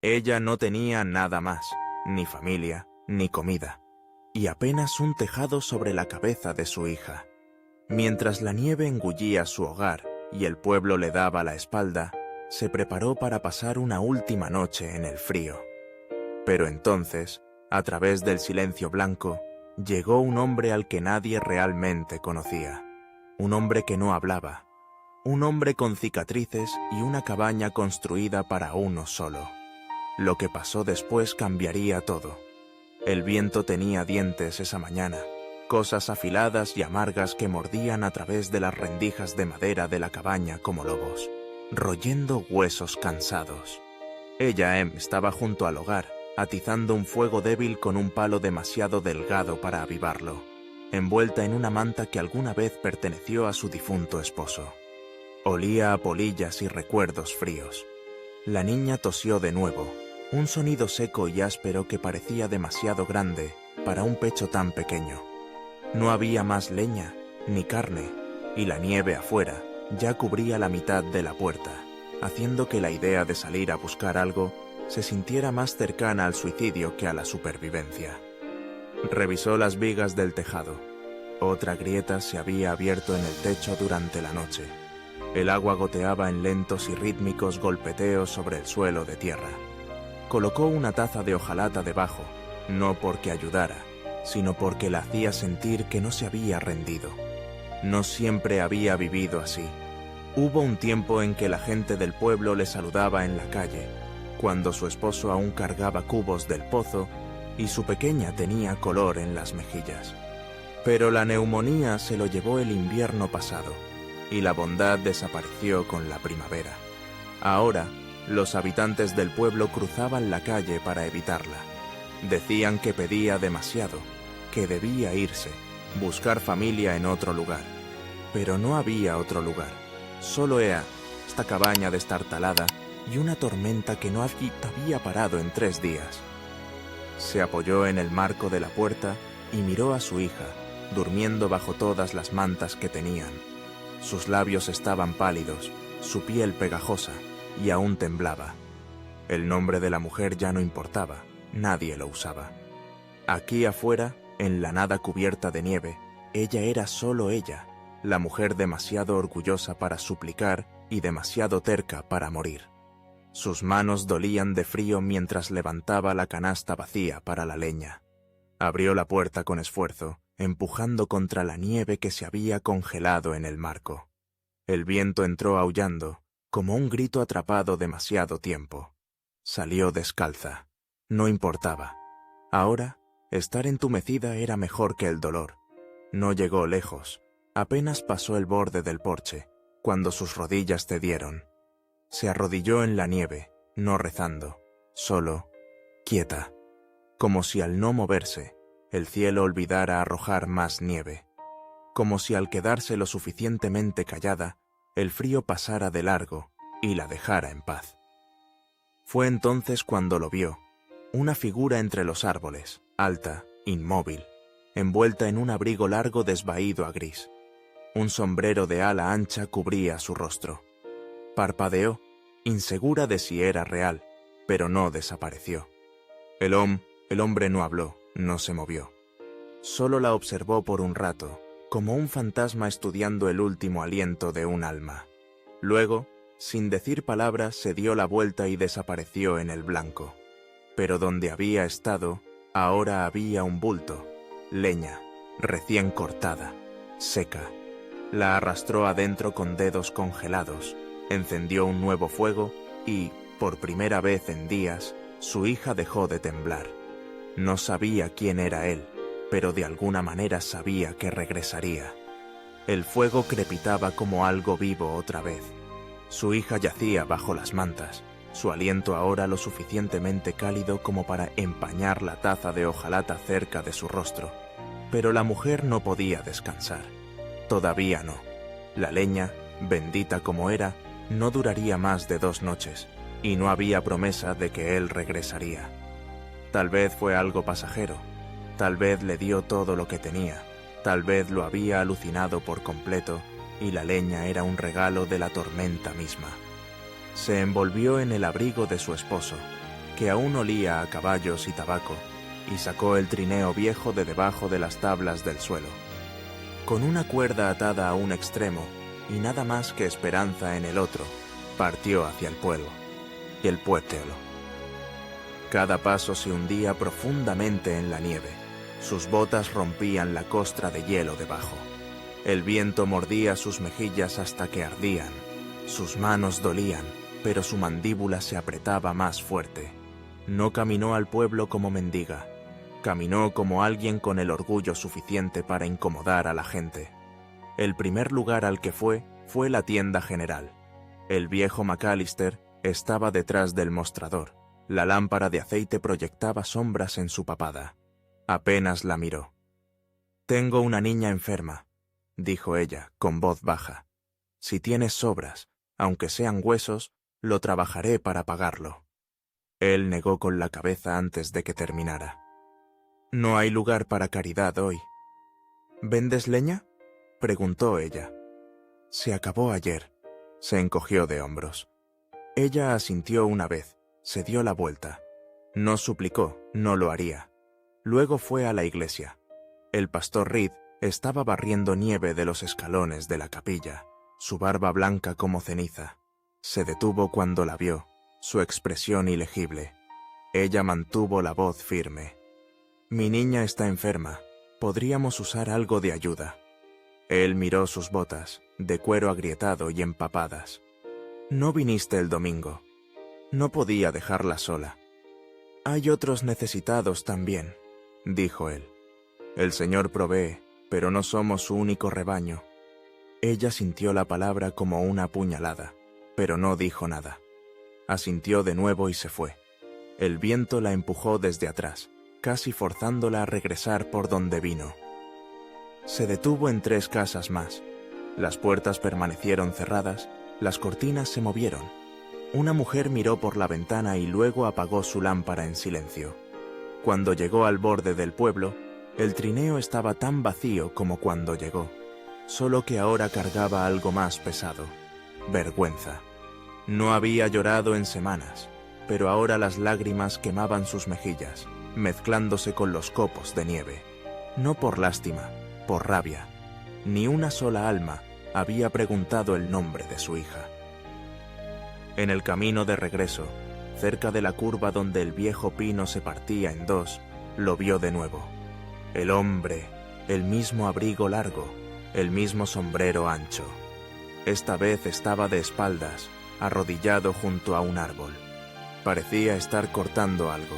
Ella no tenía nada más, ni familia, ni comida, y apenas un tejado sobre la cabeza de su hija. Mientras la nieve engullía su hogar y el pueblo le daba la espalda, se preparó para pasar una última noche en el frío. Pero entonces, a través del silencio blanco, llegó un hombre al que nadie realmente conocía. Un hombre que no hablaba. Un hombre con cicatrices y una cabaña construida para uno solo. Lo que pasó después cambiaría todo. El viento tenía dientes esa mañana, cosas afiladas y amargas que mordían a través de las rendijas de madera de la cabaña como lobos, royendo huesos cansados. Ella, estaba junto al hogar, atizando un fuego débil con un palo demasiado delgado para avivarlo, envuelta en una manta que alguna vez perteneció a su difunto esposo. Olía a polillas y recuerdos fríos. La niña tosió de nuevo, un sonido seco y áspero que parecía demasiado grande para un pecho tan pequeño. No había más leña ni carne, y la nieve afuera ya cubría la mitad de la puerta, haciendo que la idea de salir a buscar algo se sintiera más cercana al suicidio que a la supervivencia. Revisó las vigas del tejado. Otra grieta se había abierto en el techo durante la noche. El agua goteaba en lentos y rítmicos golpeteos sobre el suelo de tierra. Colocó una taza de hojalata debajo, no porque ayudara, sino porque la hacía sentir que no se había rendido. No siempre había vivido así. Hubo un tiempo en que la gente del pueblo le saludaba en la calle, cuando su esposo aún cargaba cubos del pozo y su pequeña tenía color en las mejillas. Pero la neumonía se lo llevó el invierno pasado, y la bondad desapareció con la primavera. Ahora, los habitantes del pueblo cruzaban la calle para evitarla. Decían que pedía demasiado, que debía irse, buscar familia en otro lugar. Pero no había otro lugar. Solo era esta cabaña destartalada y una tormenta que no había parado en 3 días. Se apoyó en el marco de la puerta y miró a su hija, durmiendo bajo todas las mantas que tenían. Sus labios estaban pálidos, su piel pegajosa, y aún temblaba. El nombre de la mujer ya no importaba, nadie lo usaba. Aquí afuera, en la nada cubierta de nieve, ella era solo ella, la mujer demasiado orgullosa para suplicar y demasiado terca para morir. Sus manos dolían de frío mientras levantaba la canasta vacía para la leña. Abrió la puerta con esfuerzo, empujando contra la nieve que se había congelado en el marco. El viento entró aullando, como un grito atrapado demasiado tiempo. Salió descalza. No importaba. Ahora, estar entumecida era mejor que el dolor. No llegó lejos. Apenas pasó el borde del porche, cuando sus rodillas cedieron. Se arrodilló en la nieve, no rezando, solo, quieta, como si al no moverse, el cielo olvidara arrojar más nieve, como si al quedarse lo suficientemente callada, el frío pasara de largo y la dejara en paz. Fue entonces cuando lo vio, una figura entre los árboles, alta, inmóvil, envuelta en un abrigo largo desvaído a gris. Un sombrero de ala ancha cubría su rostro. Parpadeó, insegura de si era real, pero no desapareció. El hombre no habló, no se movió. Solo la observó por un rato, como un fantasma estudiando el último aliento de un alma. Luego, sin decir palabra, se dio la vuelta y desapareció en el blanco. Pero donde había estado, ahora había un bulto, leña, recién cortada, seca. La arrastró adentro con dedos congelados, encendió un nuevo fuego y, por primera vez en días, su hija dejó de temblar. No sabía quién era él, pero de alguna manera sabía que regresaría. El fuego crepitaba como algo vivo otra vez. Su hija yacía bajo las mantas, su aliento ahora lo suficientemente cálido como para empañar la taza de hojalata cerca de su rostro. Pero la mujer no podía descansar. Todavía no. La leña, bendita como era, no duraría más de 2 noches, y no había promesa de que él regresaría. Tal vez fue algo pasajero, tal vez le dio todo lo que tenía, tal vez lo había alucinado por completo, y la leña era un regalo de la tormenta misma. Se envolvió en el abrigo de su esposo, que aún olía a caballos y tabaco, y sacó el trineo viejo de debajo de las tablas del suelo. Con una cuerda atada a un extremo y nada más que esperanza en el otro, partió hacia el pueblo, y el pueblo. Cada paso se hundía profundamente en la nieve. Sus botas rompían la costra de hielo debajo. El viento mordía sus mejillas hasta que ardían. Sus manos dolían, pero su mandíbula se apretaba más fuerte. No caminó al pueblo como mendiga. Caminó como alguien con el orgullo suficiente para incomodar a la gente. El primer lugar al que fue la tienda general. El viejo McAllister estaba detrás del mostrador. La lámpara de aceite proyectaba sombras en su papada. Apenas la miró. «Tengo una niña enferma», dijo ella, con voz baja. «Si tienes sobras, aunque sean huesos, lo trabajaré para pagarlo». Él negó con la cabeza antes de que terminara. «No hay lugar para caridad hoy». «¿Vendes leña?», preguntó ella. «Se acabó ayer». Se encogió de hombros. Ella asintió una vez, se dio la vuelta. No suplicó, no lo haría. Luego fue a la iglesia. El pastor Reed estaba barriendo nieve de los escalones de la capilla, su barba blanca como ceniza. Se detuvo cuando la vio, su expresión ilegible. Ella mantuvo la voz firme. «Mi niña está enferma. Podríamos usar algo de ayuda». Él miró sus botas, de cuero agrietado y empapadas. «No viniste el domingo». No podía dejarla sola. «Hay otros necesitados también», dijo él. «El Señor provee, pero no somos su único rebaño». Ella sintió la palabra como una puñalada, pero no dijo nada. Asintió de nuevo y se fue. El viento la empujó desde atrás, casi forzándola a regresar por donde vino. Se detuvo en 3 casas más. Las puertas permanecieron cerradas, las cortinas se movieron. Una mujer miró por la ventana y luego apagó su lámpara en silencio. Cuando llegó al borde del pueblo, el trineo estaba tan vacío como cuando llegó, solo que ahora cargaba algo más pesado: vergüenza. No había llorado en semanas, pero ahora las lágrimas quemaban sus mejillas, mezclándose con los copos de nieve. No por lástima, por rabia. Ni una sola alma había preguntado el nombre de su hija. En el camino de regreso, cerca de la curva donde el viejo pino se partía en 2, lo vio de nuevo. El hombre, el mismo abrigo largo, el mismo sombrero ancho. Esta vez estaba de espaldas, arrodillado junto a un árbol. Parecía estar cortando algo.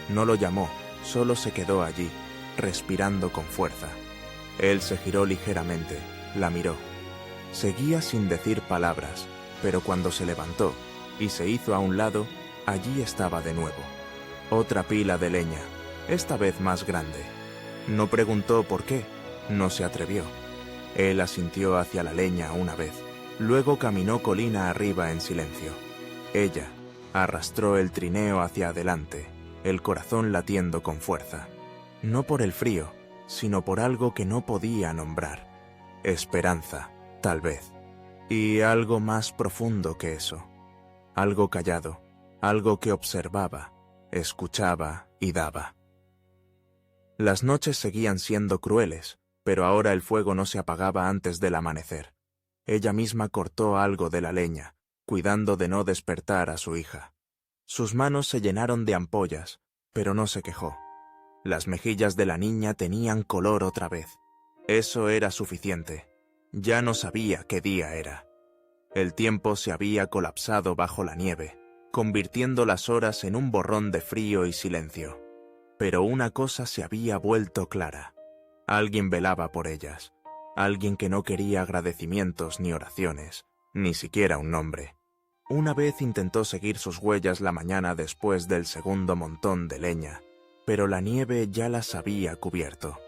No lo llamó, solo se quedó allí, respirando con fuerza. Él se giró ligeramente, la miró. Seguía sin decir palabras, pero cuando se levantó y se hizo a un lado, allí estaba de nuevo. Otra pila de leña, esta vez más grande. No preguntó por qué, no se atrevió. Él asintió hacia la leña una vez, luego caminó colina arriba en silencio. Ella arrastró el trineo hacia adelante, el corazón latiendo con fuerza. No por el frío, sino por algo que no podía nombrar. Esperanza, tal vez. Y algo más profundo que eso. Algo callado, algo que observaba, escuchaba y daba. Las noches seguían siendo crueles, pero ahora el fuego no se apagaba antes del amanecer. Ella misma cortó algo de la leña, cuidando de no despertar a su hija. Sus manos se llenaron de ampollas, pero no se quejó. Las mejillas de la niña tenían color otra vez. Eso era suficiente. Ya no sabía qué día era. El tiempo se había colapsado bajo la nieve, convirtiendo las horas en un borrón de frío y silencio. Pero una cosa se había vuelto clara. Alguien velaba por ellas. Alguien que no quería agradecimientos ni oraciones, ni siquiera un nombre. Una vez intentó seguir sus huellas la mañana después del segundo montón de leña, pero la nieve ya las había cubierto,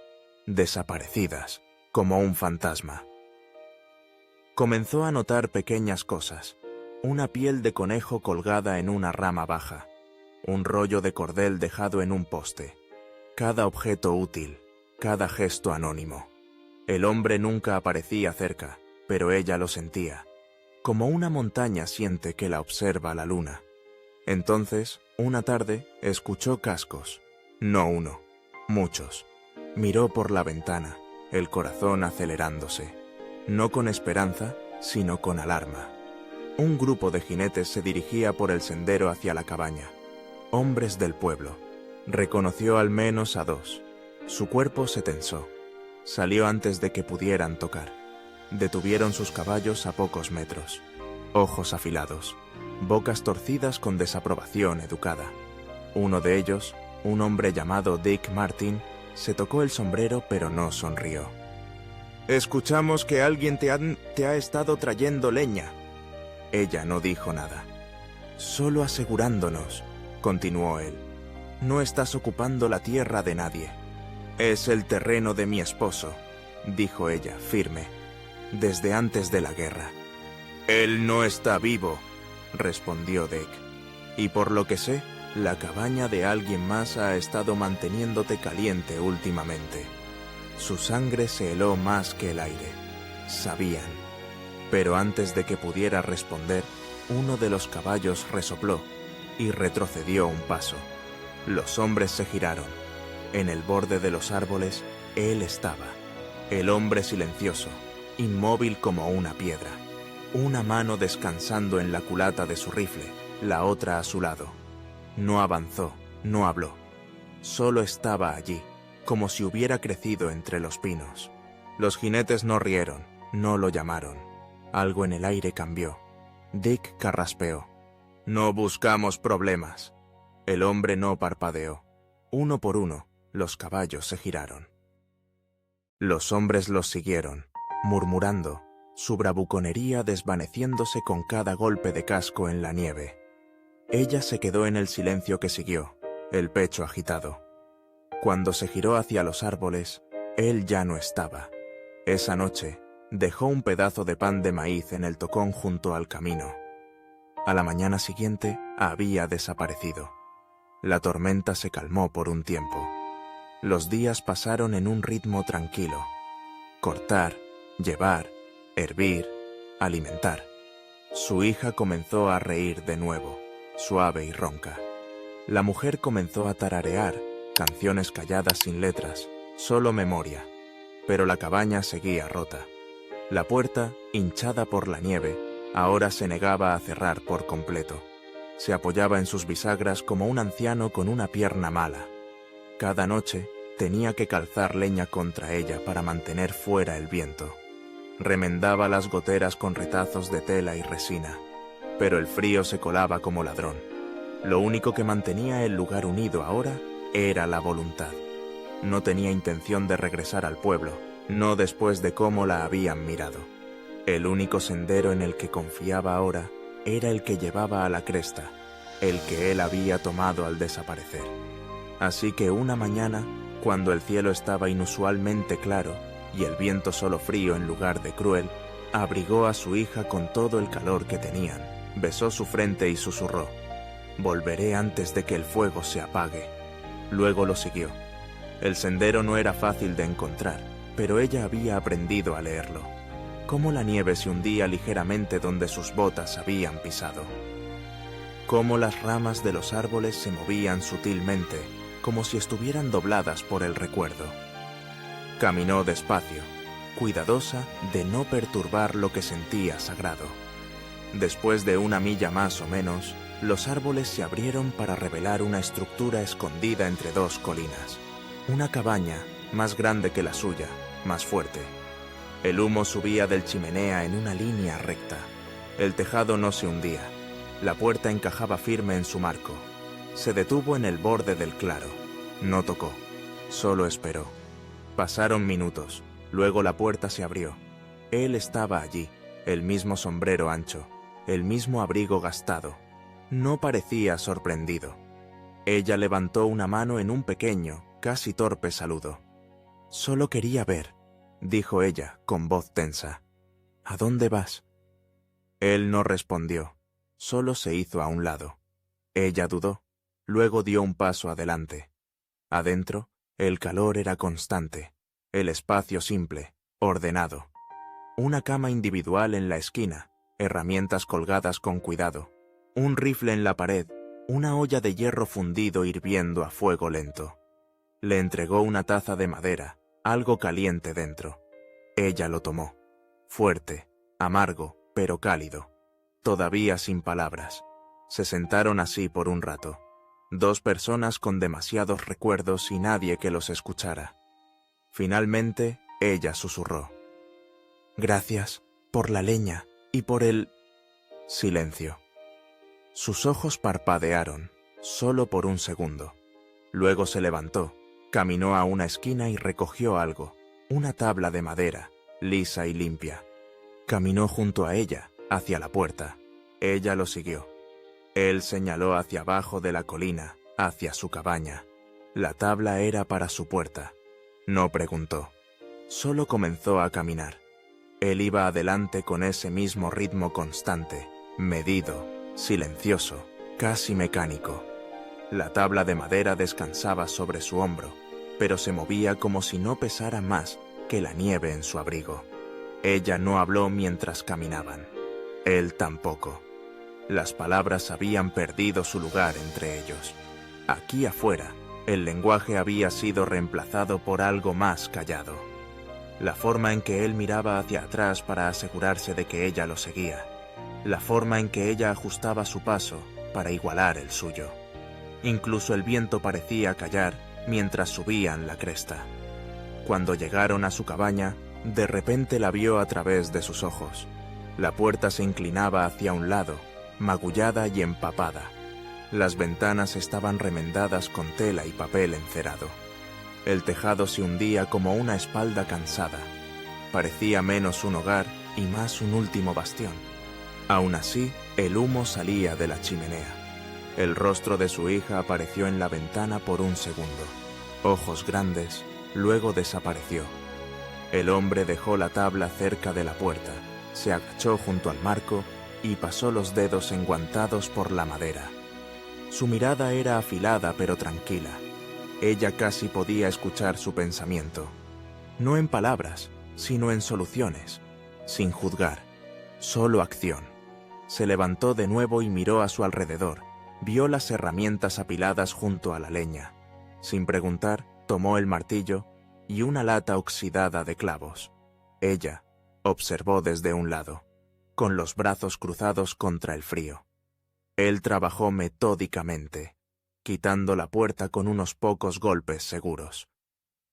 desaparecidas, como un fantasma. Comenzó a notar pequeñas cosas: una piel de conejo colgada en una rama baja, un rollo de cordel dejado en un poste, cada objeto útil, cada gesto anónimo. El hombre nunca aparecía cerca, pero ella lo sentía, como una montaña siente que la observa la luna. Entonces, Una tarde escuchó cascos. No uno, muchos. Miró por la ventana, el corazón acelerándose. No con esperanza, sino con alarma. Un grupo de jinetes se dirigía por el sendero hacia la cabaña. Hombres del pueblo. Reconoció al menos a 2. Su cuerpo se tensó. Salió antes de que pudieran tocar. Detuvieron sus caballos a pocos metros. Ojos afilados, bocas torcidas con desaprobación educada. Uno de ellos, un hombre llamado Dick Martin, se tocó el sombrero pero no sonrió. «Escuchamos que alguien te ha estado trayendo leña». Ella no dijo nada. «Solo asegurándonos», continuó él. «No estás ocupando la tierra de nadie». «Es el terreno de mi esposo», dijo ella, firme, «desde antes de la guerra». «Él no está vivo», respondió Dick. «Y por lo que sé, la cabaña de alguien más ha estado manteniéndote caliente últimamente». Su sangre se heló más que el aire. Sabían. Pero antes de que pudiera responder, uno de los caballos resopló y retrocedió un paso. Los hombres se giraron. En el borde de los árboles, él estaba. El hombre silencioso, inmóvil como una piedra. Una mano descansando en la culata de su rifle, la otra a su lado. No avanzó, no habló. Solo estaba allí, como si hubiera crecido entre los pinos. Los jinetes no rieron, no lo llamaron. Algo en el aire cambió. Dick carraspeó. «No buscamos problemas». El hombre no parpadeó. Uno por uno, los caballos se giraron. Los hombres los siguieron, murmurando, su bravuconería desvaneciéndose con cada golpe de casco en la nieve. Ella se quedó en el silencio que siguió, el pecho agitado. Cuando se giró hacia los árboles, él ya no estaba. Esa noche, dejó un pedazo de pan de maíz en el tocón junto al camino. A la mañana siguiente, había desaparecido. La tormenta se calmó por un tiempo. Los días pasaron en un ritmo tranquilo. Cortar, llevar, hervir, alimentar. Su hija comenzó a reír de nuevo, suave y ronca. La mujer comenzó a tararear, canciones calladas sin letras, solo memoria. Pero la cabaña seguía rota. La puerta, hinchada por la nieve, ahora se negaba a cerrar por completo. Se apoyaba en sus bisagras como un anciano con una pierna mala. Cada noche tenía que calzar leña contra ella para mantener fuera el viento. Remendaba las goteras con retazos de tela y resina, pero el frío se colaba como ladrón. Lo único que mantenía el lugar unido ahora era la voluntad. No tenía intención de regresar al pueblo, no después de cómo la habían mirado. El único sendero en el que confiaba ahora era el que llevaba a la cresta, el que él había tomado al desaparecer. Así que una mañana, cuando el cielo estaba inusualmente claro y el viento solo frío en lugar de cruel, abrigó a su hija con todo el calor que tenían, besó su frente y susurró: «Volveré antes de que el fuego se apague». Luego lo siguió. El sendero no era fácil de encontrar, pero ella había aprendido a leerlo. Cómo la nieve se hundía ligeramente donde sus botas habían pisado. Cómo las ramas de los árboles se movían sutilmente, como si estuvieran dobladas por el recuerdo. Caminó despacio, cuidadosa de no perturbar lo que sentía sagrado. Después de una milla más o menos, los árboles se abrieron para revelar una estructura escondida entre dos colinas. Una cabaña, más grande que la suya, más fuerte. El humo subía del chimenea en una línea recta. El tejado no se hundía. La puerta encajaba firme en su marco. Se detuvo en el borde del claro. No tocó. Solo esperó. Pasaron minutos. Luego la puerta se abrió. Él estaba allí, el mismo sombrero ancho, el mismo abrigo gastado. No parecía sorprendido. Ella levantó una mano en un pequeño, casi torpe saludo. «Solo quería ver», dijo ella, con voz tensa. «¿A dónde vas?» Él no respondió, solo se hizo a un lado. Ella dudó, luego dio un paso adelante. Adentro, el calor era constante, el espacio simple, ordenado. Una cama individual en la esquina, herramientas colgadas con cuidado, un rifle en la pared, una olla de hierro fundido hirviendo a fuego lento. Le entregó una taza de madera, algo caliente dentro. Ella lo tomó. Fuerte, amargo, pero cálido. Todavía sin palabras. Se sentaron así por un rato. Dos personas con demasiados recuerdos y nadie que los escuchara. Finalmente, ella susurró: «Gracias por la leña y por el...». Silencio. Sus ojos parpadearon, solo por un segundo. Luego se levantó, caminó a una esquina y recogió algo, una tabla de madera, lisa y limpia. Caminó junto a ella, hacia la puerta. Ella lo siguió. Él señaló hacia abajo de la colina, hacia su cabaña. La tabla era para su puerta. No preguntó. Solo comenzó a caminar. Él iba adelante con ese mismo ritmo constante, medido, silencioso, casi mecánico. La tabla de madera descansaba sobre su hombro, pero se movía como si no pesara más que la nieve en su abrigo. Ella no habló mientras caminaban. Él tampoco. Las palabras habían perdido su lugar entre ellos. Aquí afuera, el lenguaje había sido reemplazado por algo más callado. La forma en que él miraba hacia atrás para asegurarse de que ella lo seguía. La forma en que ella ajustaba su paso para igualar el suyo. Incluso el viento parecía callar mientras subían la cresta. Cuando llegaron a su cabaña, de repente la vio a través de sus ojos. La puerta se inclinaba hacia un lado, magullada y empapada. Las ventanas estaban remendadas con tela y papel encerado. El tejado se hundía como una espalda cansada. Parecía menos un hogar y más un último bastión. Aún así, el humo salía de la chimenea. El rostro de su hija apareció en la ventana por un segundo. Ojos grandes, luego desapareció. El hombre dejó la tabla cerca de la puerta, se agachó junto al marco y pasó los dedos enguantados por la madera. Su mirada era afilada pero tranquila. Ella casi podía escuchar su pensamiento. No en palabras, sino en soluciones. Sin juzgar. Solo acción. Se levantó de nuevo y miró a su alrededor. Vio las herramientas apiladas junto a la leña. Sin preguntar, tomó el martillo y una lata oxidada de clavos. Ella observó desde un lado, con los brazos cruzados contra el frío. Él trabajó metódicamente, quitando la puerta con unos pocos golpes seguros.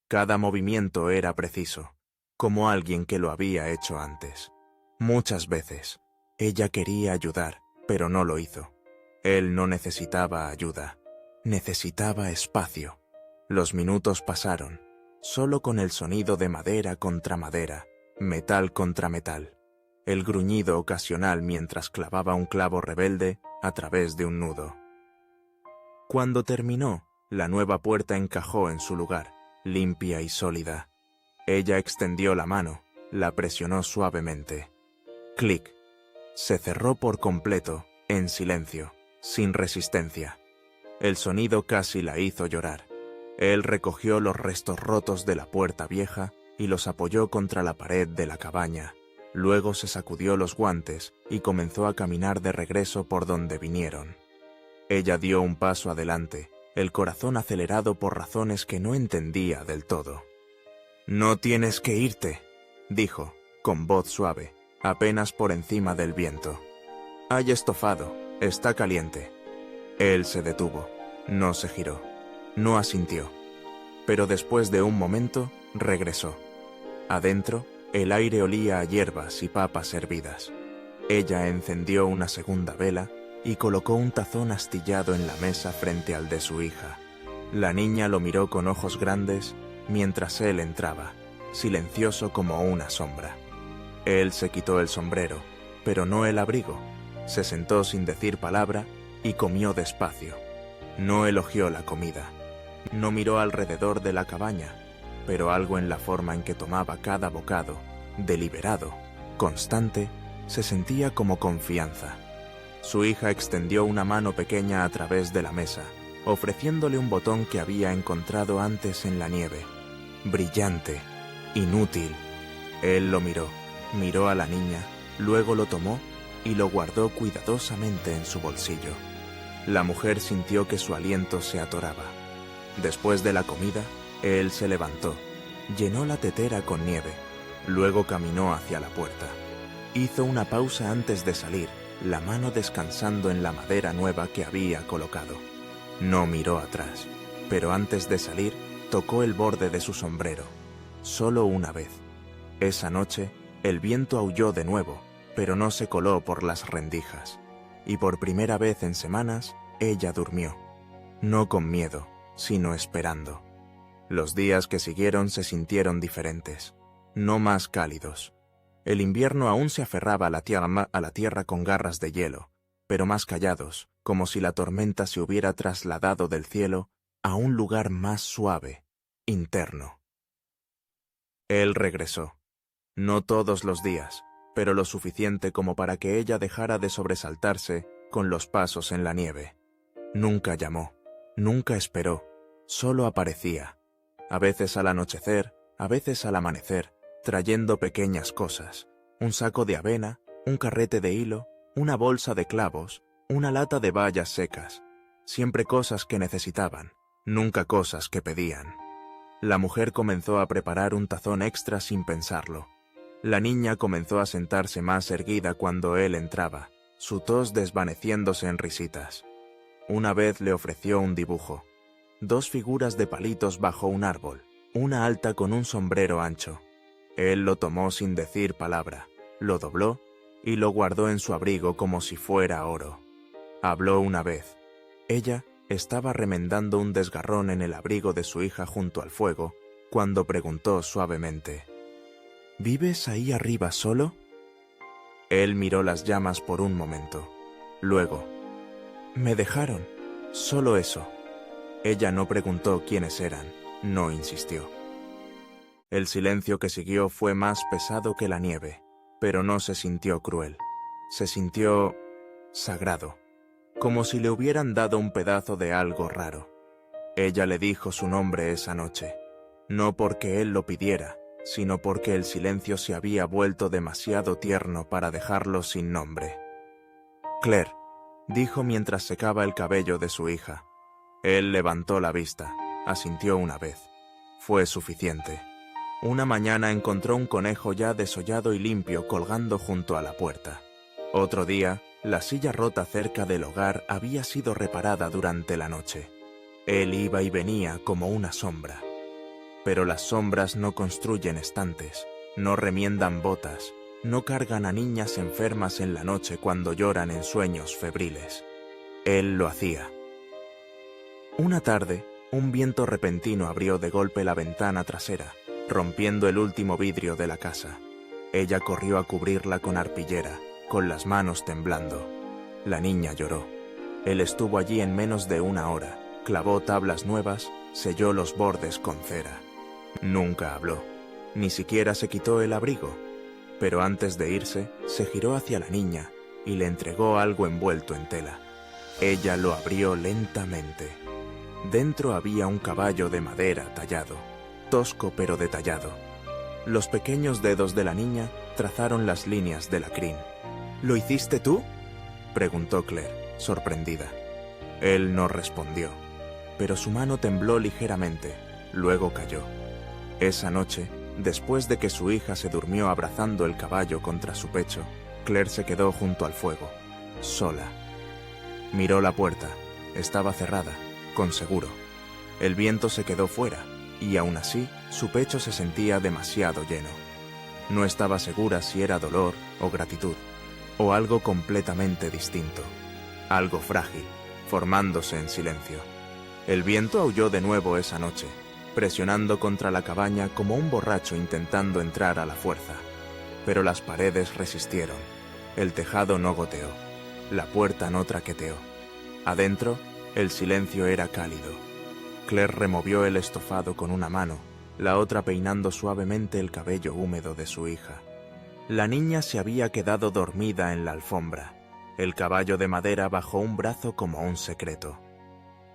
Cada movimiento era preciso, como alguien que lo había hecho antes. Muchas veces, ella quería ayudar, pero no lo hizo. Él no necesitaba ayuda, necesitaba espacio. Los minutos pasaron, solo con el sonido de madera contra madera, metal contra metal, el gruñido ocasional mientras clavaba un clavo rebelde a través de un nudo. Cuando terminó, la nueva puerta encajó en su lugar, limpia y sólida. Ella extendió la mano, la presionó suavemente. Clic. Se cerró por completo, en silencio, sin resistencia. El sonido casi la hizo llorar. Él recogió los restos rotos de la puerta vieja y los apoyó contra la pared de la cabaña. Luego se sacudió los guantes y comenzó a caminar de regreso por donde vinieron. Ella dio un paso adelante, el corazón acelerado por razones que no entendía del todo. «No tienes que irte», dijo, con voz suave, apenas por encima del viento. «Hay estofado, está caliente». Él se detuvo, no se giró, no asintió. Pero después de un momento, regresó. Adentro, el aire olía a hierbas y papas hervidas. Ella encendió una segunda vela y colocó un tazón astillado en la mesa frente al de su hija. La niña lo miró con ojos grandes mientras él entraba, silencioso como una sombra. Él se quitó el sombrero, pero no el abrigo. Se sentó sin decir palabra y comió despacio. No elogió la comida. No miró alrededor de la cabaña, pero algo en la forma en que tomaba cada bocado, deliberado, constante, se sentía como confianza. Su hija extendió una mano pequeña a través de la mesa, ofreciéndole un botón que había encontrado antes en la nieve. Brillante, inútil. Él lo miró a la niña, luego lo tomó y lo guardó cuidadosamente en su bolsillo. La mujer sintió que su aliento se atoraba. Después de la comida, él se levantó, llenó la tetera con nieve, luego caminó hacia la puerta. Hizo una pausa antes de salir, la mano descansando en la madera nueva que había colocado. No miró atrás, pero antes de salir, tocó el borde de su sombrero, solo una vez. Esa noche, el viento aulló de nuevo, pero no se coló por las rendijas. Y por primera vez en semanas, ella durmió. No con miedo, sino esperando. Los días que siguieron se sintieron diferentes, no más cálidos. El invierno aún se aferraba a la tierra con garras de hielo, pero más callados, como si la tormenta se hubiera trasladado del cielo a un lugar más suave, interno. Él regresó. No todos los días, pero lo suficiente como para que ella dejara de sobresaltarse con los pasos en la nieve. Nunca llamó, nunca esperó, solo aparecía, a veces al anochecer, a veces al amanecer, trayendo pequeñas cosas, un saco de avena, un carrete de hilo, una bolsa de clavos, una lata de bayas secas, siempre cosas que necesitaban, nunca cosas que pedían. La mujer comenzó a preparar un tazón extra sin pensarlo. La niña comenzó a sentarse más erguida cuando él entraba, su tos desvaneciéndose en risitas. Una vez le ofreció un dibujo. 2 figuras de palitos bajo un árbol, una alta con un sombrero ancho. Él lo tomó sin decir palabra, lo dobló y lo guardó en su abrigo como si fuera oro. Habló una vez. Ella estaba remendando un desgarrón en el abrigo de su hija junto al fuego, cuando preguntó suavemente: ¿Vives ahí arriba solo? Él miró las llamas por un momento. Luego: me dejaron, solo eso. Ella no preguntó quiénes eran, no insistió. El silencio que siguió fue más pesado que la nieve, pero no se sintió cruel. Se sintió sagrado, como si le hubieran dado un pedazo de algo raro. Ella le dijo su nombre esa noche, no porque él lo pidiera, sino porque el silencio se había vuelto demasiado tierno para dejarlo sin nombre. Claire, dijo mientras secaba el cabello de su hija. Él levantó la vista, asintió una vez. Fue suficiente. Una mañana encontró un conejo ya desollado y limpio colgando junto a la puerta. Otro día, la silla rota cerca del hogar había sido reparada durante la noche. Él iba y venía como una sombra. Pero las sombras no construyen estantes, no remiendan botas, no cargan a niñas enfermas en la noche cuando lloran en sueños febriles. Él lo hacía. Una tarde, un viento repentino abrió de golpe la ventana trasera, rompiendo el último vidrio de la casa. Ella corrió a cubrirla con arpillera, con las manos temblando. La niña lloró. Él estuvo allí en menos de una hora, clavó tablas nuevas, selló los bordes con cera. Nunca habló, ni siquiera se quitó el abrigo, pero antes de irse, se giró hacia la niña y le entregó algo envuelto en tela. Ella lo abrió lentamente. Dentro había un caballo de madera tallado, tosco pero detallado. Los pequeños dedos de la niña trazaron las líneas de la crin. ¿Lo hiciste tú?, preguntó Claire, sorprendida. Él no respondió, pero su mano tembló ligeramente, luego cayó. Esa noche, después de que su hija se durmió abrazando el caballo contra su pecho, Claire se quedó junto al fuego, sola. Miró la puerta, estaba cerrada, con seguro. El viento se quedó fuera, y aún así, su pecho se sentía demasiado lleno. No estaba segura si era dolor o gratitud, o algo completamente distinto, algo frágil, formándose en silencio. El viento aulló de nuevo esa noche, presionando contra la cabaña como un borracho intentando entrar a la fuerza. Pero las paredes resistieron, el tejado no goteó, la puerta no traqueteó. Adentro, el silencio era cálido. Claire removió el estofado con una mano, la otra peinando suavemente el cabello húmedo de su hija. La niña se había quedado dormida en la alfombra, el caballo de madera bajo un brazo como un secreto.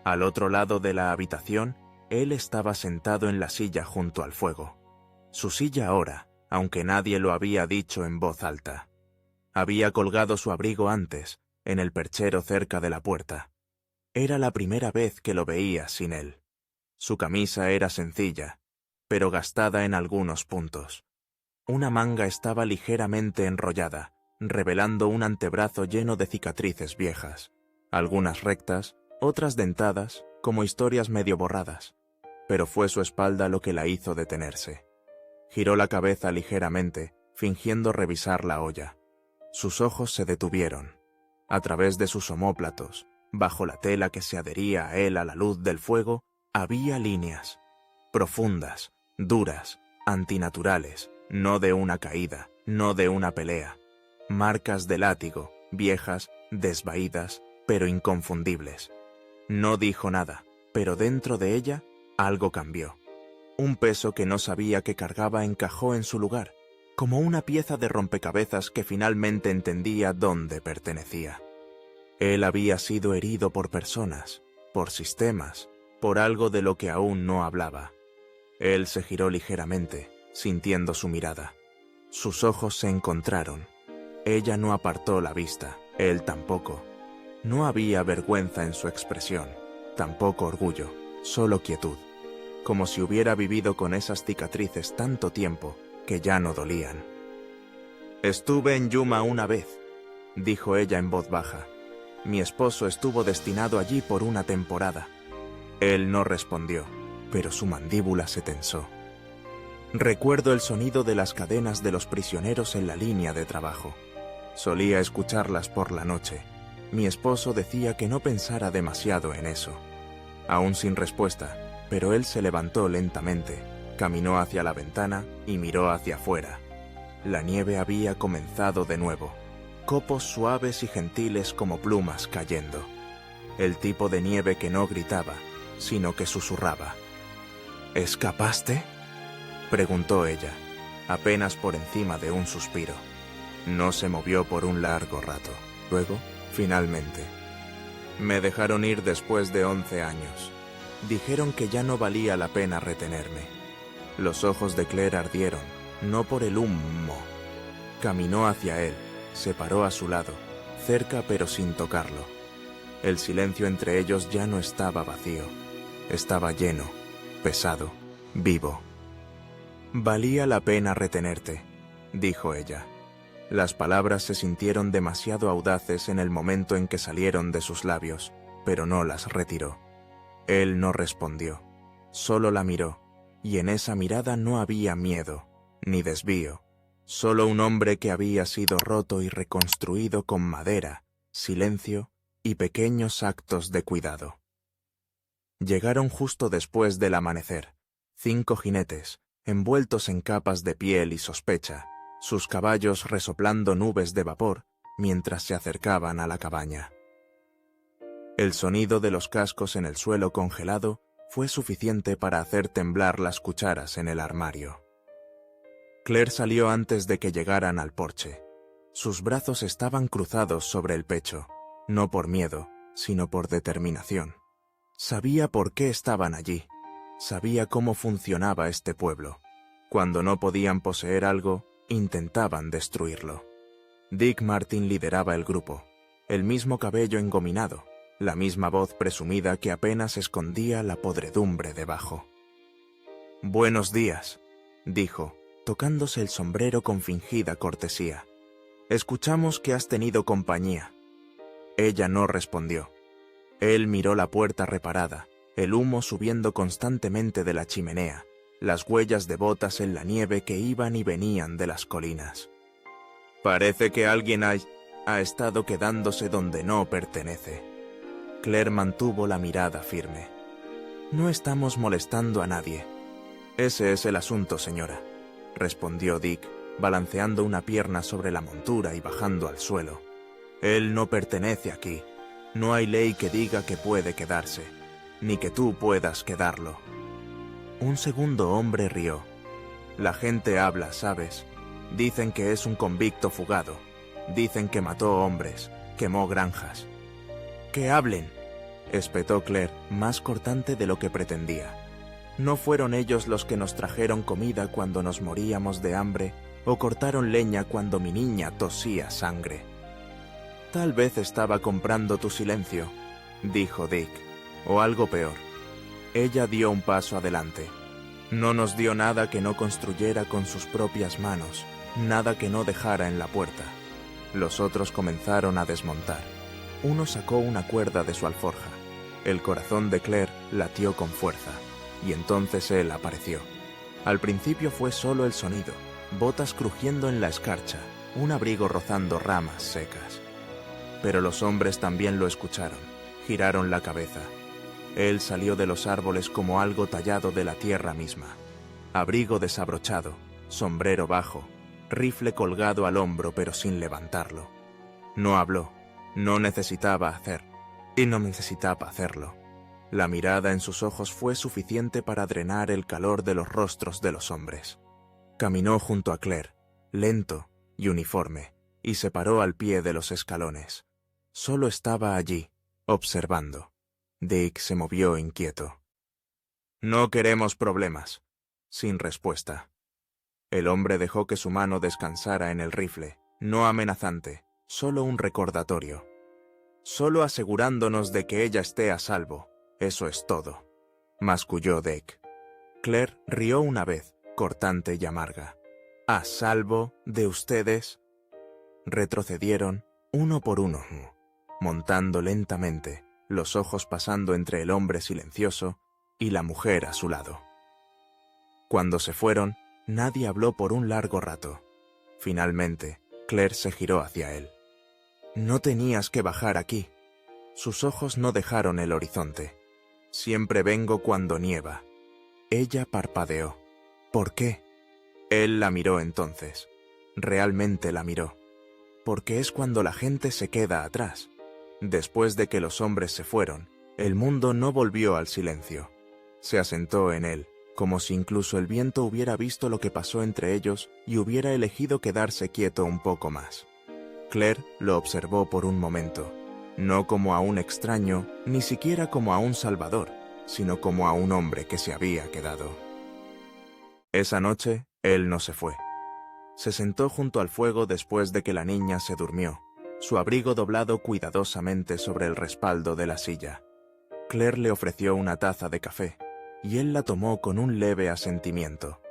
Al otro lado de la habitación, él estaba sentado en la silla junto al fuego. Su silla ahora, aunque nadie lo había dicho en voz alta. Había colgado su abrigo antes, en el perchero cerca de la puerta. Era la primera vez que lo veía sin él. Su camisa era sencilla, pero gastada en algunos puntos. Una manga estaba ligeramente enrollada, revelando un antebrazo lleno de cicatrices viejas, algunas rectas, otras dentadas, como historias medio borradas, pero fue su espalda lo que la hizo detenerse. Giró la cabeza ligeramente, fingiendo revisar la olla. Sus ojos se detuvieron. A través de sus omóplatos, bajo la tela que se adhería a él a la luz del fuego, había líneas, profundas, duras, antinaturales, no de una caída, no de una pelea. Marcas de látigo, viejas, desvaídas, pero inconfundibles. No dijo nada, pero dentro de ella algo cambió. Un peso que no sabía que cargaba encajó en su lugar, como una pieza de rompecabezas que finalmente entendía dónde pertenecía. Él había sido herido por personas, por sistemas, por algo de lo que aún no hablaba. Él se giró ligeramente, sintiendo su mirada. Sus ojos se encontraron. Ella no apartó la vista, él tampoco. No había vergüenza en su expresión, tampoco orgullo, solo quietud, como si hubiera vivido con esas cicatrices tanto tiempo que ya no dolían. «Estuve en Yuma una vez», dijo ella en voz baja. «Mi esposo estuvo destinado allí por una temporada». Él no respondió, pero su mandíbula se tensó. Recuerdo el sonido de las cadenas de los prisioneros en la línea de trabajo. Solía escucharlas por la noche. Mi esposo decía que no pensara demasiado en eso. Aún sin respuesta, pero él se levantó lentamente, caminó hacia la ventana y miró hacia afuera. La nieve había comenzado de nuevo, copos suaves y gentiles como plumas cayendo. El tipo de nieve que no gritaba, sino que susurraba. «¿Escapaste?», preguntó ella, apenas por encima de un suspiro. No se movió por un largo rato. Luego, finalmente, «Me dejaron ir después de 11 años. Dijeron que ya no valía la pena retenerme». Los ojos de Claire ardieron, no por el humo. Caminó hacia él, se paró a su lado, cerca pero sin tocarlo. El silencio entre ellos ya no estaba vacío. Estaba lleno, pesado, vivo. «Valía la pena retenerte», dijo ella. Las palabras se sintieron demasiado audaces en el momento en que salieron de sus labios, pero no las retiró. Él no respondió, solo la miró, y en esa mirada no había miedo, ni desvío, solo un hombre que había sido roto y reconstruido con madera, silencio y pequeños actos de cuidado. Llegaron justo después del amanecer, 5 jinetes, envueltos en capas de piel y sospecha, sus caballos resoplando nubes de vapor mientras se acercaban a la cabaña. El sonido de los cascos en el suelo congelado fue suficiente para hacer temblar las cucharas en el armario. Claire salió antes de que llegaran al porche. Sus brazos estaban cruzados sobre el pecho, no por miedo, sino por determinación. Sabía por qué estaban allí. Sabía cómo funcionaba este pueblo. Cuando no podían poseer algo, intentaban destruirlo. Dick Martin lideraba el grupo, el mismo cabello engominado, la misma voz presumida que apenas escondía la podredumbre debajo. «Buenos días», dijo, tocándose el sombrero con fingida cortesía. «Escuchamos que has tenido compañía». Ella no respondió. Él miró la puerta reparada, el humo subiendo constantemente de la chimenea, las huellas de botas en la nieve que iban y venían de las colinas. «Parece que alguien ha estado quedándose donde no pertenece». Claire mantuvo la mirada firme. «No estamos molestando a nadie». «Ese es el asunto, señora», respondió Dick, balanceando una pierna sobre la montura y bajando al suelo. «Él no pertenece aquí. No hay ley que diga que puede quedarse, ni que tú puedas quedarlo». Un segundo hombre rió. «La gente habla, ¿sabes? Dicen que es un convicto fugado. Dicen que mató hombres, quemó granjas». «¡Que hablen!», espetó Claire, más cortante de lo que pretendía. «¿No fueron ellos los que nos trajeron comida cuando nos moríamos de hambre o cortaron leña cuando mi niña tosía sangre? Tal vez estaba comprando tu silencio». dijo Dick, o algo peor. Ella dio un paso adelante. No nos dio nada que no construyera con sus propias manos, nada que no dejara en la puerta. Los otros comenzaron a desmontar. Uno sacó una cuerda de su alforja. El corazón de Claire latió con fuerza, y entonces él apareció. Al principio fue solo el sonido, botas crujiendo en la escarcha, un abrigo rozando ramas secas. Pero los hombres también lo escucharon, giraron la cabeza. Él salió de los árboles como algo tallado de la tierra misma. Abrigo desabrochado, sombrero bajo, rifle colgado al hombro pero sin levantarlo. No habló, no necesitaba hacerlo. La mirada en sus ojos fue suficiente para drenar el calor de los rostros de los hombres. Caminó junto a Claire, lento y uniforme, y se paró al pie de los escalones. Solo estaba allí, observando. Dick se movió inquieto. «No queremos problemas», sin respuesta. El hombre dejó que su mano descansara en el rifle, no amenazante, solo un recordatorio. «Solo asegurándonos de que ella esté a salvo, eso es todo», masculló Dick. Claire rió una vez, cortante y amarga. «¿A salvo de ustedes?» Retrocedieron, uno por uno, montando lentamente, los ojos pasando entre el hombre silencioso y la mujer a su lado. Cuando se fueron, nadie habló por un largo rato. Finalmente, Claire se giró hacia él. «No tenías que bajar aquí». Sus ojos no dejaron el horizonte. «Siempre vengo cuando nieva». Ella parpadeó. «¿Por qué?» Él la miró entonces. Realmente la miró. «Porque es cuando la gente se queda atrás». Después de que los hombres se fueron, el mundo no volvió al silencio. Se asentó en él, como si incluso el viento hubiera visto lo que pasó entre ellos y hubiera elegido quedarse quieto un poco más. Claire lo observó por un momento, no como a un extraño, ni siquiera como a un salvador, sino como a un hombre que se había quedado. Esa noche, él no se fue. Se sentó junto al fuego después de que la niña se durmió, su abrigo doblado cuidadosamente sobre el respaldo de la silla. Claire le ofreció una taza de café, y él la tomó con un leve asentimiento.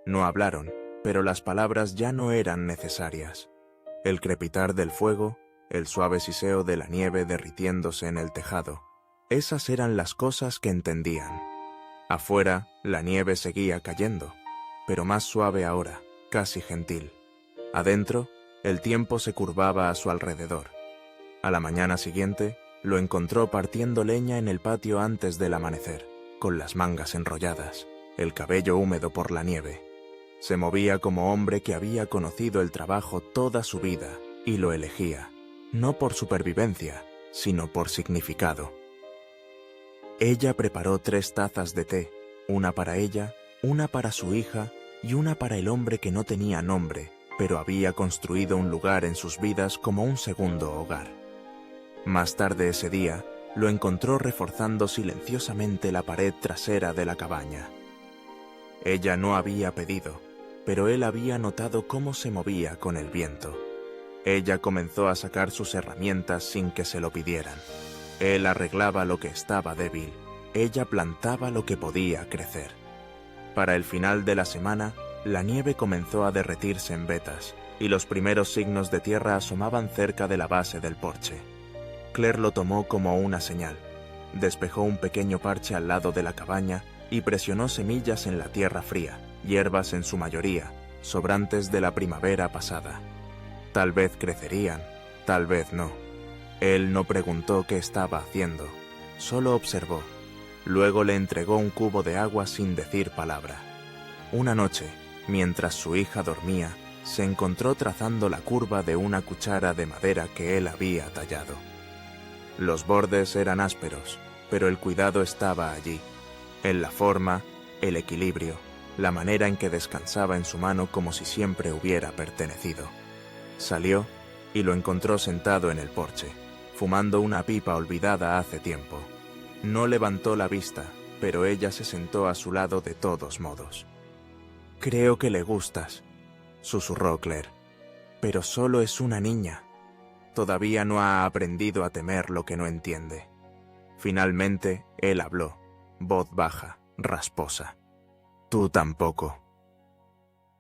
No hablaron, pero las palabras ya no eran necesarias. El crepitar del fuego, el suave siseo de la nieve derritiéndose en el tejado, esas eran las cosas que entendían. Afuera, la nieve seguía cayendo, pero más suave ahora, casi gentil. Adentro, el tiempo se curvaba a su alrededor. A la mañana siguiente, lo encontró partiendo leña en el patio antes del amanecer, con las mangas enrolladas, el cabello húmedo por la nieve. Se movía como hombre que había conocido el trabajo toda su vida y lo elegía, no por supervivencia, sino por significado. Ella preparó 3 tazas de té, una para ella, una para su hija y una para el hombre que no tenía nombre, pero había construido un lugar en sus vidas como un segundo hogar. Más tarde ese día, lo encontró reforzando silenciosamente la pared trasera de la cabaña. Ella no había pedido, pero él había notado cómo se movía con el viento. Ella comenzó a sacar sus herramientas sin que se lo pidieran. Él arreglaba lo que estaba débil, ella plantaba lo que podía crecer. Para el final de la semana, la nieve comenzó a derretirse en vetas, y los primeros signos de tierra asomaban cerca de la base del porche. Claire lo tomó como una señal. Despejó un pequeño parche al lado de la cabaña y presionó semillas en la tierra fría, hierbas en su mayoría, sobrantes de la primavera pasada. Tal vez crecerían, tal vez no. Él no preguntó qué estaba haciendo, solo observó. Luego le entregó un cubo de agua sin decir palabra. Una noche, mientras su hija dormía, se encontró trazando la curva de una cuchara de madera que él había tallado. Los bordes eran ásperos, pero el cuidado estaba allí, en la forma, el equilibrio, la manera en que descansaba en su mano como si siempre hubiera pertenecido. Salió y lo encontró sentado en el porche, fumando una pipa olvidada hace tiempo. No levantó la vista, pero ella se sentó a su lado de todos modos. «Creo que le gustas», susurró Claire. «Pero solo es una niña. Todavía no ha aprendido a temer lo que no entiende». Finalmente, él habló, voz baja, rasposa. «Tú tampoco».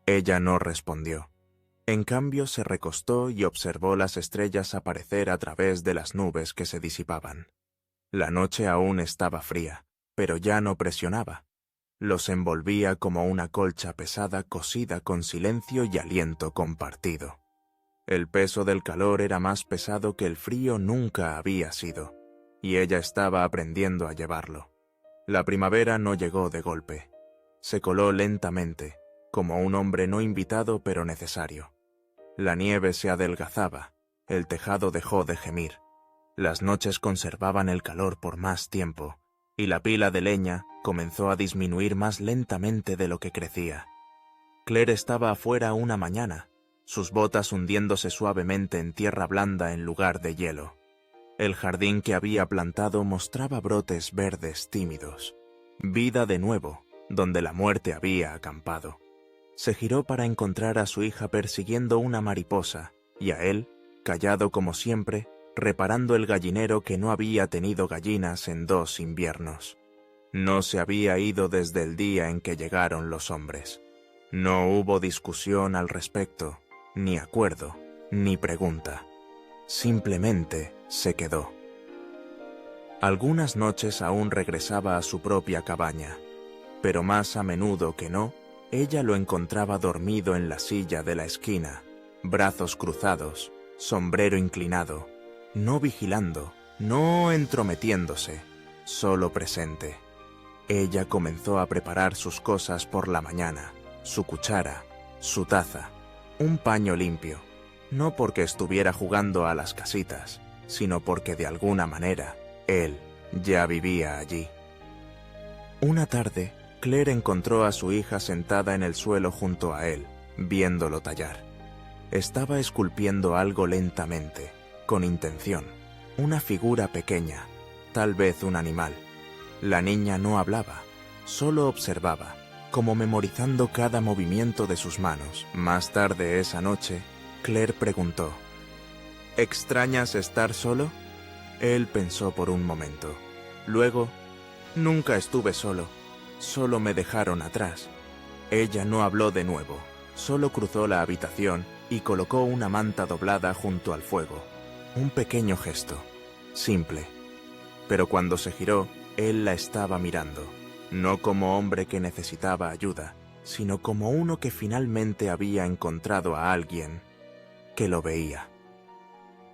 Ella no respondió. En cambio, se recostó y observó las estrellas aparecer a través de las nubes que se disipaban. La noche aún estaba fría, pero ya no presionaba. Los envolvía como una colcha pesada cosida con silencio y aliento compartido. El peso del calor era más pesado que el frío nunca había sido, y ella estaba aprendiendo a llevarlo. La primavera no llegó de golpe. Se coló lentamente, como un hombre no invitado pero necesario. La nieve se adelgazaba, el tejado dejó de gemir. Las noches conservaban el calor por más tiempo, y la pila de leña comenzó a disminuir más lentamente de lo que crecía. Claire estaba afuera una mañana, sus botas hundiéndose suavemente en tierra blanda en lugar de hielo. El jardín que había plantado mostraba brotes verdes tímidos. Vida de nuevo, donde la muerte había acampado. Se giró para encontrar a su hija persiguiendo una mariposa, y a él, callado como siempre, reparando el gallinero que no había tenido gallinas en 2 inviernos. No se había ido desde el día en que llegaron los hombres. No hubo discusión al respecto, ni acuerdo, ni pregunta. Simplemente se quedó. Algunas noches aún regresaba a su propia cabaña, pero más a menudo que no, ella lo encontraba dormido en la silla de la esquina, brazos cruzados, sombrero inclinado, no vigilando, no entrometiéndose, solo presente. Ella comenzó a preparar sus cosas por la mañana, su cuchara, su taza, un paño limpio, no porque estuviera jugando a las casitas, sino porque de alguna manera él ya vivía allí. Una tarde, Claire encontró a su hija sentada en el suelo junto a él, viéndolo tallar. Estaba esculpiendo algo lentamente, con intención, una figura pequeña, tal vez un animal. La niña no hablaba, solo observaba, como memorizando cada movimiento de sus manos. Más tarde esa noche, Claire preguntó, ¿extrañas estar solo? Él pensó por un momento. Luego, nunca estuve solo, solo me dejaron atrás. Ella no habló de nuevo, solo cruzó la habitación y colocó una manta doblada junto al fuego. Un pequeño gesto, simple. Pero cuando se giró, él la estaba mirando, no como hombre que necesitaba ayuda, sino como uno que finalmente había encontrado a alguien que lo veía.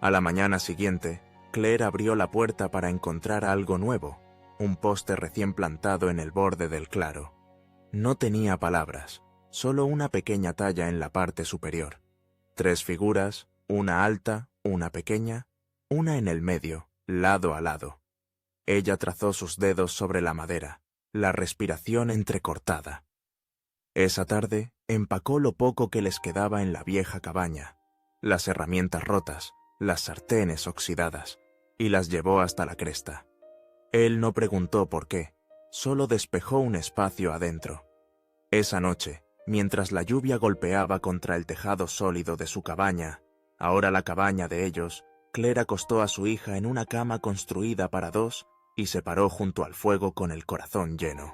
A la mañana siguiente, Claire abrió la puerta para encontrar algo nuevo, un poste recién plantado en el borde del claro. No tenía palabras, solo una pequeña talla en la parte superior. 3 figuras, una alta, una pequeña, una en el medio, lado a lado. Ella trazó sus dedos sobre la madera, la respiración entrecortada. Esa tarde, empacó lo poco que les quedaba en la vieja cabaña, las herramientas rotas, las sartenes oxidadas, y las llevó hasta la cresta. Él no preguntó por qué, solo despejó un espacio adentro. Esa noche, mientras la lluvia golpeaba contra el tejado sólido de su cabaña, ahora la cabaña de ellos, Claire acostó a su hija en una cama construida para 2 y se paró junto al fuego con el corazón lleno.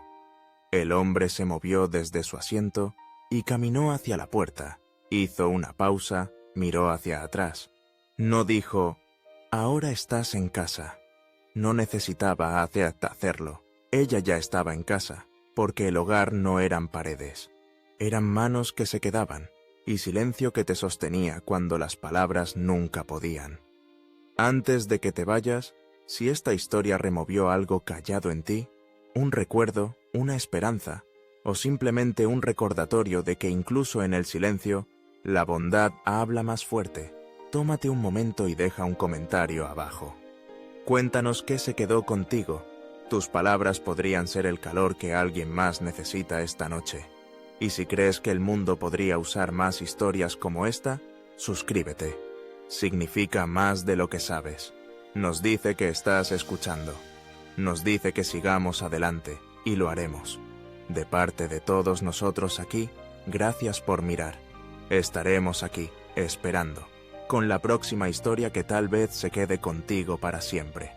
El hombre se movió desde su asiento y caminó hacia la puerta, hizo una pausa, miró hacia atrás. No dijo, «Ahora estás en casa». No necesitaba hacerlo. Ella ya estaba en casa, porque el hogar no eran paredes. Eran manos que se quedaban, y silencio que te sostenía cuando las palabras nunca podían. Antes de que te vayas, si esta historia removió algo callado en ti, un recuerdo, una esperanza, o simplemente un recordatorio de que incluso en el silencio, la bondad habla más fuerte, tómate un momento y deja un comentario abajo. Cuéntanos qué se quedó contigo. Tus palabras podrían ser el calor que alguien más necesita esta noche. Y si crees que el mundo podría usar más historias como esta, suscríbete. Significa más de lo que sabes. Nos dice que estás escuchando. Nos dice que sigamos adelante, y lo haremos. De parte de todos nosotros aquí, gracias por mirar. Estaremos aquí, esperando, con la próxima historia que tal vez se quede contigo para siempre.